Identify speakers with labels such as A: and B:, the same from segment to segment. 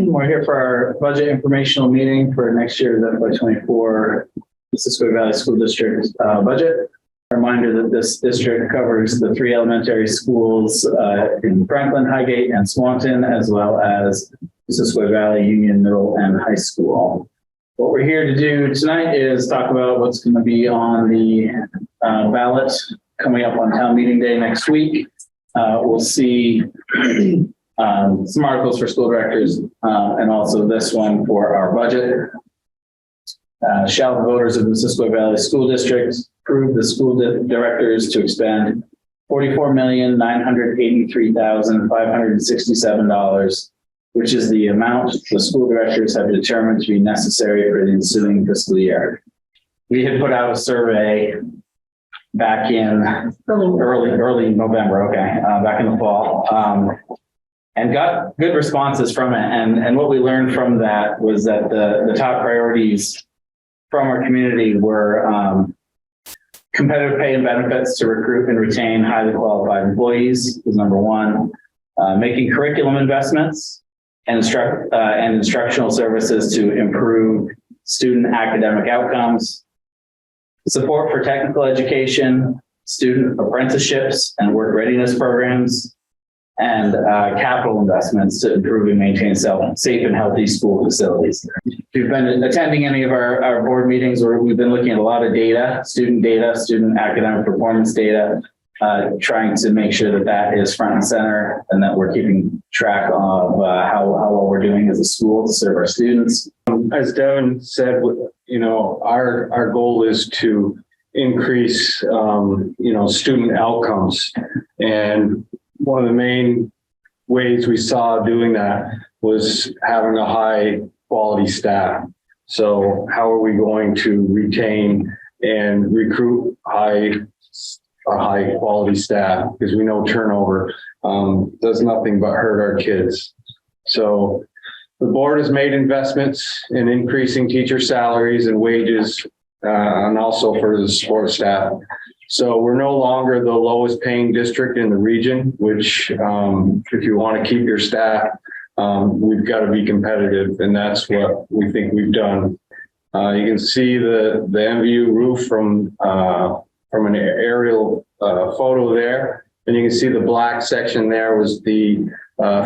A: We're here for our budget informational meeting for next year's FY24 Mississauga Valley School District budget. A reminder that this district covers the 3 elementary schools in Franklin, Highgate, and Swanton, as well as Mississauga Valley Union Middle and High School. What we're here to do tonight is talk about what's going to be on the ballot coming up on town meeting day next week. We'll see some articles for school directors and also this one for our budget. Shall the voters of the Mississauga Valley School District approve the school directors to expend $44,983,567, which is the amount the school directors have determined to be necessary for the ensuing fiscal year. We had put out a survey back in early November, back in the fall, and got good responses from it. And what we learned from that was that the top priorities from our community were competitive pay and benefits to recruit and retain highly qualified employees was number one, making curriculum investments and instructional services to improve student academic outcomes, support for technical education, student apprenticeships and work readiness programs, and capital investments to improve and maintain safe and healthy school facilities. If you've been attending any of our board meetings, where we've been looking at a lot of data, student academic performance data, trying to make sure that that is front and center and that we're keeping track of how well we're doing as a school to serve our students.
B: As Devin said, our goal is to increase, student outcomes. And one of the main ways we saw doing that was having a high quality staff. So how are we going to retain and recruit high quality staff? Because we know turnover does nothing but hurt our kids. So the board has made investments in increasing teacher salaries and wages, and also for the support staff. So we're no longer the lowest paying district in the region, which if you want to keep your staff, we've got to be competitive, and that's what we think we've done. You can see the MVU roof from an aerial photo there, and you can see the black section there was the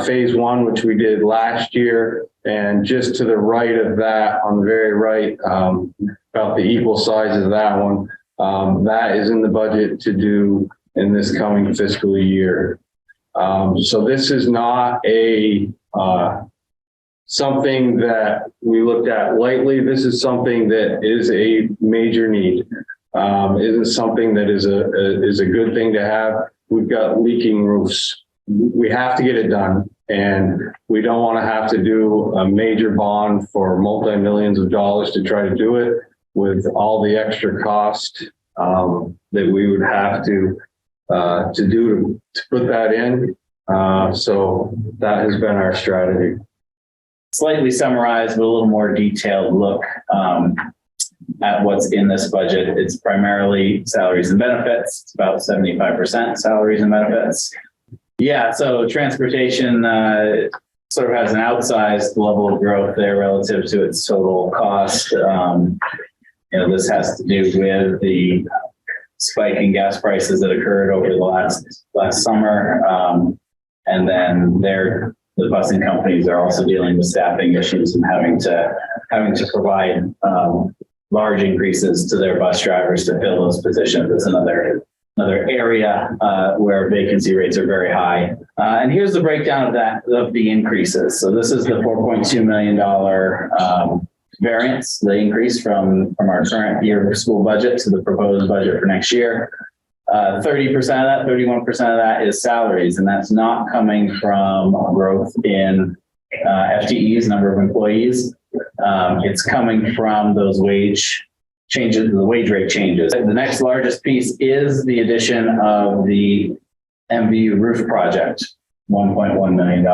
B: phase 1, which we did last year, and just to the right of that, on the very right, about the equal size of that one, that is in the budget to do in this coming fiscal year. So this is not something that we looked at lightly. This is something that is a major need. Isn't something that is a good thing to have. We've got leaking roofs. We have to get it done, and we don't want to have to do a major bond for multi-millions of dollars to try to do it with all the extra cost that we would have to do to put that in. So that has been our strategy.
A: Slightly summarized, but a little more detailed look at what's in this budget. It's primarily salaries and benefits. It's about 75% salaries and benefits. Yeah, so transportation sort of has an outsized level of growth there relative to its total cost. This has to do with the spike in gas prices that occurred over the last summer. And then the busing companies are also dealing with staffing issues and having to provide large increases to their bus drivers to fill those positions. It's another area where vacancy rates are very high. And here's the breakdown of the increases. So this is the $4.2 million variance, the increase from our current year school budget to the proposed budget for next year. 30% of that, 31% of that is salaries, and that's not coming from growth in FTEs, number of employees. It's coming from those wage changes, the wage rate changes. The next largest piece is the addition of the MVU roof project, $1.1 million.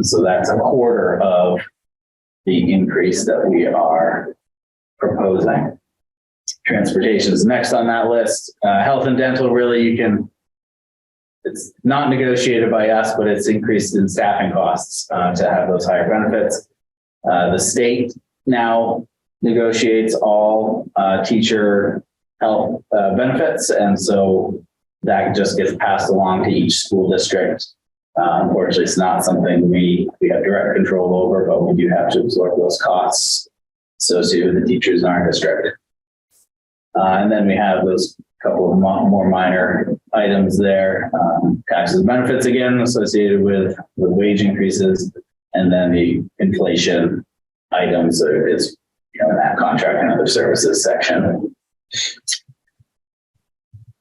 A: So that's a quarter of the increase that we are proposing. Transportation is next on that list. Health and dental, really, you can it's not negotiated by us, but it's increased in staffing costs to have those higher benefits. The state now negotiates all teacher health benefits, and so that just gets passed along to each school district. Unfortunately, it's not something we have direct control over, but we do have to absorb those costs associated with the teachers in our district. And then we have those couple of more minor items there. Taxes and benefits, again, associated with wage increases, and then the inflation items is in that contract and other services section.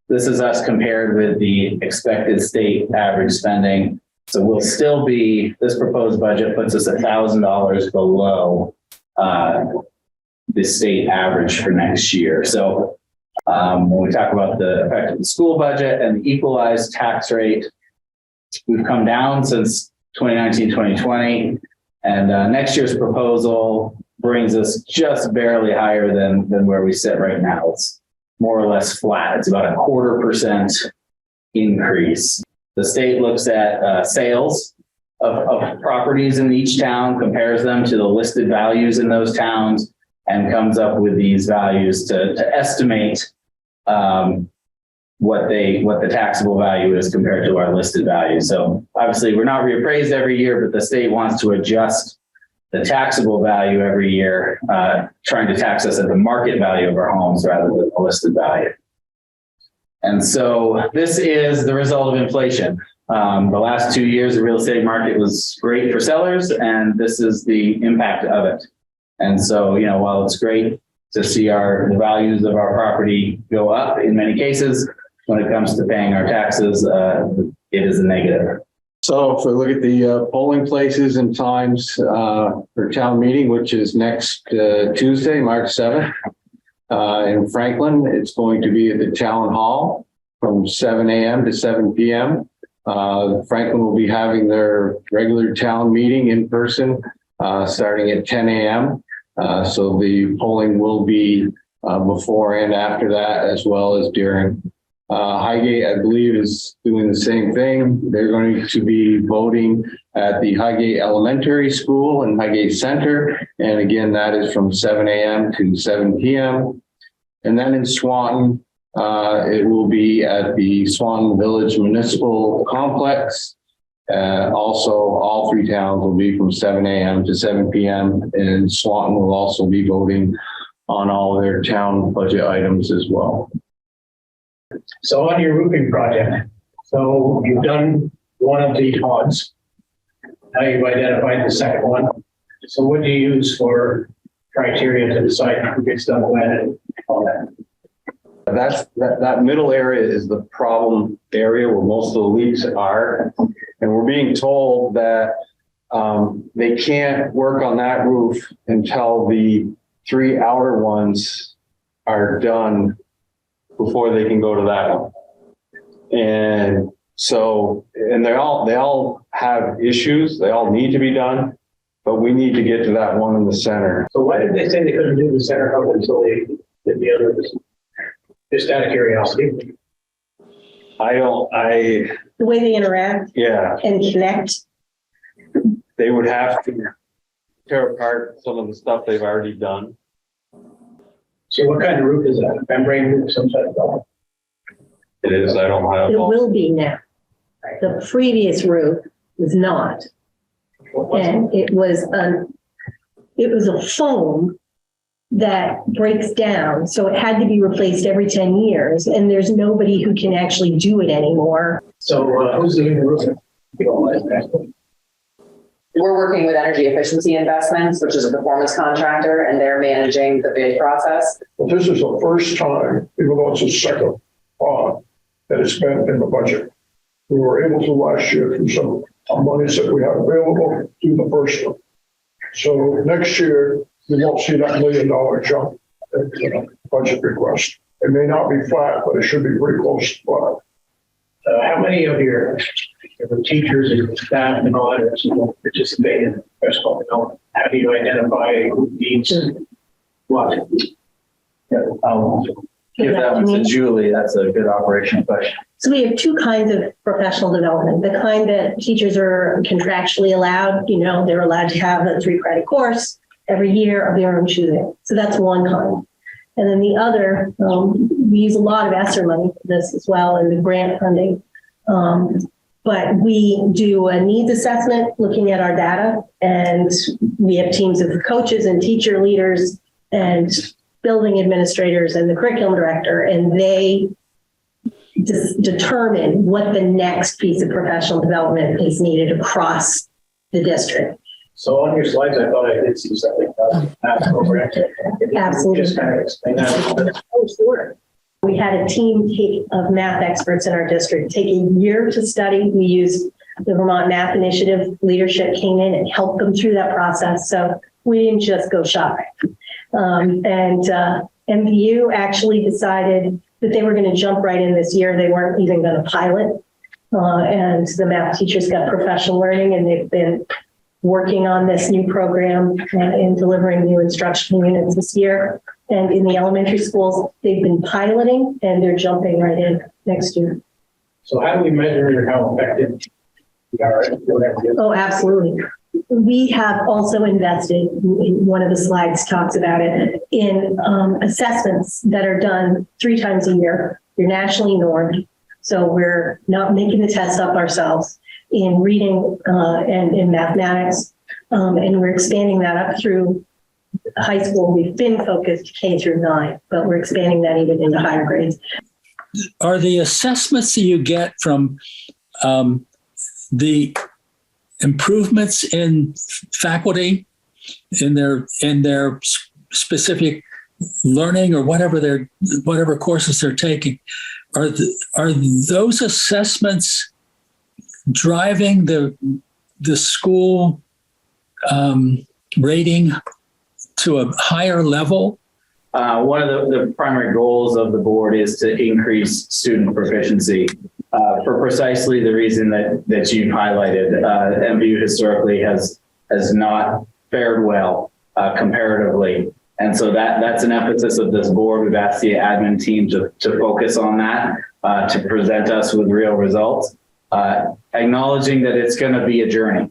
A: This is us compared with the expected state average spending. So we'll still be, this proposed budget puts us $1,000 below the state average for next year. So when we talk about the effect of the school budget and the equalized tax rate, we've come down since 2019, 2020, and next year's proposal brings us just barely higher than where we sit right now. It's more or less flat. It's about a 0.25% increase. The state looks at sales of properties in each town, compares them to the listed values in those towns, and comes up with these values to estimate what the taxable value is compared to our listed value. So obviously we're not reappraised every year, but the state wants to adjust the taxable value every year, trying to tax us at the market value of our homes rather than the listed value. And so this is the result of inflation. The last 2 years, the real estate market was great for sellers, and this is the impact of it. And so, while it's great to see the values of our property go up in many cases, when it comes to paying our taxes, it is a negative.
B: So if we look at the polling places and times for town meeting, which is next Tuesday, March 7th, in Franklin, it's going to be at the town hall from 7 a.m. to 7 p.m. Franklin will be having their regular town meeting in person starting at 10 a.m. So the polling will be before and after that, as well as during. Highgate, I believe, is doing the same thing. They're going to be voting at the Highgate Elementary School and Highgate Center. And again, that is from 7 a.m. to 7 p.m. And then in Swanton, it will be at the Swanton Village Municipal Complex. Also, all three towns will be from 7 a.m. to 7 p.m. And Swanton will also be voting on all of their town budget items as well.
C: So on your roofing project, so you've done one of the odds. Now you've identified the second one. So what do you use for criteria to decide who gets done when and all that?
B: That middle area is the problem area where most of the leaks are. And we're being told that they can't work on that roof until the 3 outer ones are done before they can go to that one. And so, and they all have issues. They all need to be done, but we need to get to that one in the center.
C: So why did they say they couldn't do the center hub until they did the others? Just out of curiosity.
D: The way they interact
B: Yeah,
D: and connect.
B: they would have to tear apart some of the stuff they've already done.
C: So what kind of roof is that? Membrane roof, some type of?
B: It is, I don't have
D: It
B: all.
D: will be now. The previous roof was not. And it was a foam that breaks down. So it had to be replaced every 10 years. And there's nobody who can actually do it anymore.
C: So who's doing the roof?
E: We're working with Energy Efficiency Investments, which is a performance contractor, and they're managing the bid process.
F: But this is the first time, even though it's a second bond, that it's been in the budget. We were able to last year through some monies that we had available do the first one. So next year, we won't see that $1 million jump in the budget request. It may not be flat, but it should be pretty close to flat.
C: How many of your teachers and your staff and all that will participate in the press conference? How do you identify who needs what?
A: give that one to Julie. That's a good operational question.
D: So we have two kinds of professional development. The kind that teachers are contractually allowed, they're allowed to have a 3-credit course every year of their own choosing. So that's one kind. And then the other, we use a lot of ESSER money for this as well, and the grant funding. But we do a needs assessment looking at our data, and we have teams of coaches and teacher leaders and building administrators and the curriculum director, and they determine what the next piece of professional development is needed across the district.
C: So on your slides, I thought I did see something about math program.
D: Absolutely.
C: Just kind of explain that.
D: Oh, sure. We had a team of math experts in our district take a year to study. We used the Vermont Math Initiative. Leadership came in and helped them through that process. So we didn't just go shopping. MVU actually decided that they were going to jump right in this year. They weren't even going to pilot. And the math teachers got professional learning, and they've been working on this new program and delivering new instructional units this year. And in the elementary schools, they've been piloting, and they're jumping right in next year.
C: So how do we measure how effective we are at whatever?
D: Oh, absolutely. We have also invested, one of the slides talks about it, in assessments that are done 3 times a year. They're nationally normed. So we're not making the test up ourselves in reading and in mathematics. And we're expanding that up through high school. We've been focused K through 9, but we're expanding that even into higher grades.
G: Are the assessments that you get from the improvements in faculty in their specific learning or whatever courses they're taking, are those assessments driving the school rating to a higher level?
A: One of the primary goals of the board is to increase student proficiency for precisely the reason that you've highlighted. MVU historically has not fared well comparatively. And so that's an emphasis of this board. We've asked the admin team to focus on that, to present us with real results, acknowledging that it's going to be a journey.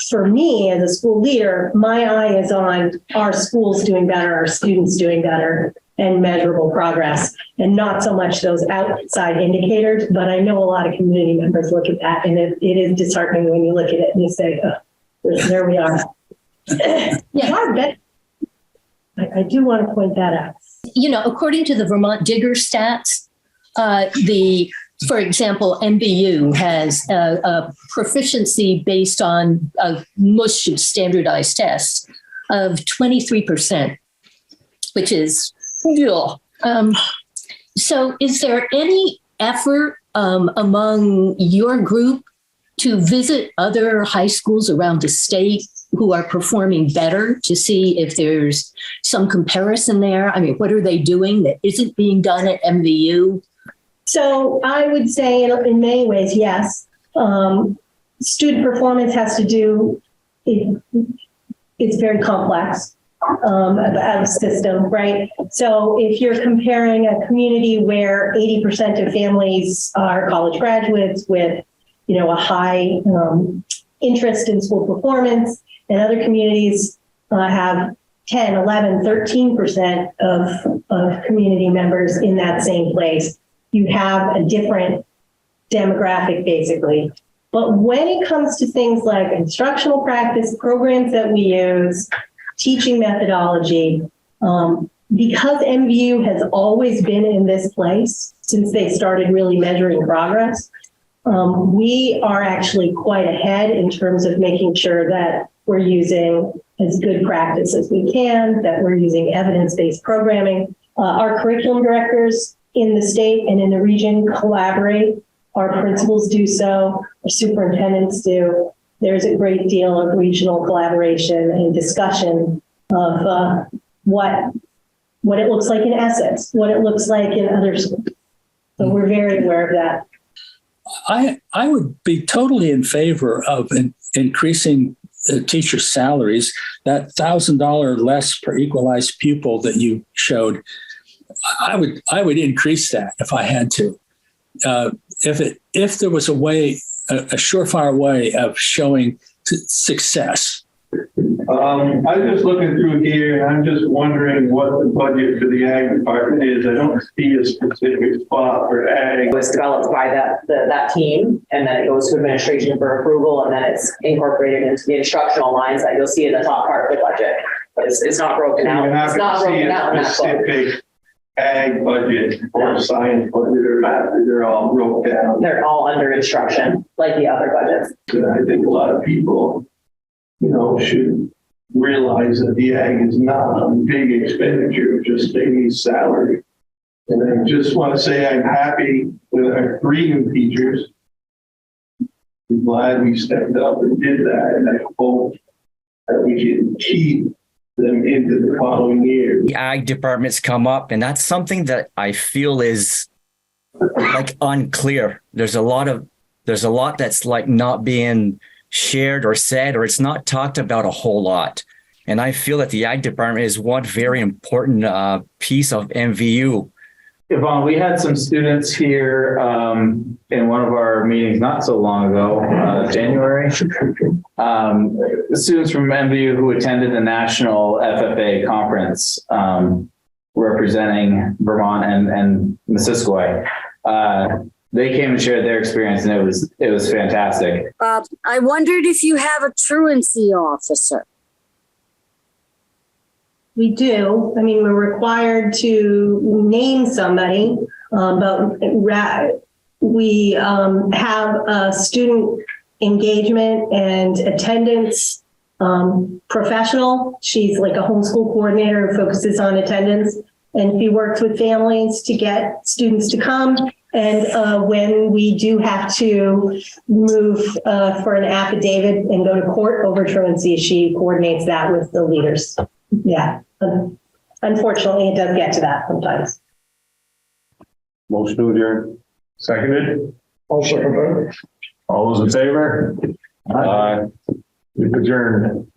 D: For me, as a school leader, my eye is on our schools doing better, our students doing better, and measurable progress, and not so much those outside indicators. But I know a lot of community members look at that, and it is disheartening when you look at it and you say, oh, there we are. Yeah, I do want to point that out.
H: According to the Vermont Digger stats, for example, MVU has a proficiency based on a mush of standardized tests of 23%, which is, so is there any effort among your group to visit other high schools around the state who are performing better to see if there's some comparison there? I mean, what are they doing that isn't being done at MVU?
D: So I would say in many ways, yes. Student performance has to do, it's very complex a system, right? So if you're comparing a community where 80% of families are college graduates with, a high interest in school performance, and other communities have 10, 11, 13% of community members in that same place, you have a different demographic, basically. But when it comes to things like instructional practice, programs that we use, teaching methodology, because MVU has always been in this place since they started really measuring progress, we are actually quite ahead in terms of making sure that we're using as good practice as we can, that we're using evidence-based programming. Our curriculum directors in the state and in the region collaborate. Our principals do so, our superintendents do. There's a great deal of regional collaboration and discussion of what it looks like in Essex, what it looks like in other schools. So we're very aware of that.
G: I would be totally in favor of increasing teacher salaries. That $1,000 less per equalized pupil that you showed I would increase that if I had to. If there was a way, a surefire way of showing success.
I: I'm just looking through here and I'm just wondering what the budget for the ag department is. I don't see a specific spot for ag.
E: It was developed by that team, and then it goes to administration for approval, and then it's incorporated into the instructional lines that you'll see in the top part of the budget. But it's not broken out. It's not broken out in that book.
I: Specific ag budget or science budget or math, they're all broke down.
E: They're all under instruction, like the other budgets.
I: And I think a lot of people, should realize that the ag is not a big expenditure, just a salary. And I just want to say I'm happy with our 3 new teachers. I'm glad we stepped up and did that, and I hope that we can keep them into the following year.
J: The ag departments come up, and that's something that I feel is like unclear. There's a lot that's like not being shared or said, or it's not talked about a whole lot. And I feel that the ag department is one very important piece of MVU.
A: Yvonne, we had some students here in one of our meetings not so long ago, January. Students from MVU who attended the national FFA conference representing Vermont and Missisquoi. They came and shared their experience, and it was fantastic.
K: I wondered if you have a truancy officer.
D: We do. I mean, we're required to name somebody, but we have a student engagement and attendance professional. She's like a homeschool coordinator who focuses on attendance, and she works with families to get students to come. And when we do have to move for an affidavit and go to court over truancy, she coordinates that with the leaders. Yeah. Unfortunately, it does get to that sometimes.
B: Motion to adjourn. Seconded.
F: I'll second that.
B: All those in favor? Aye. We've adjourned.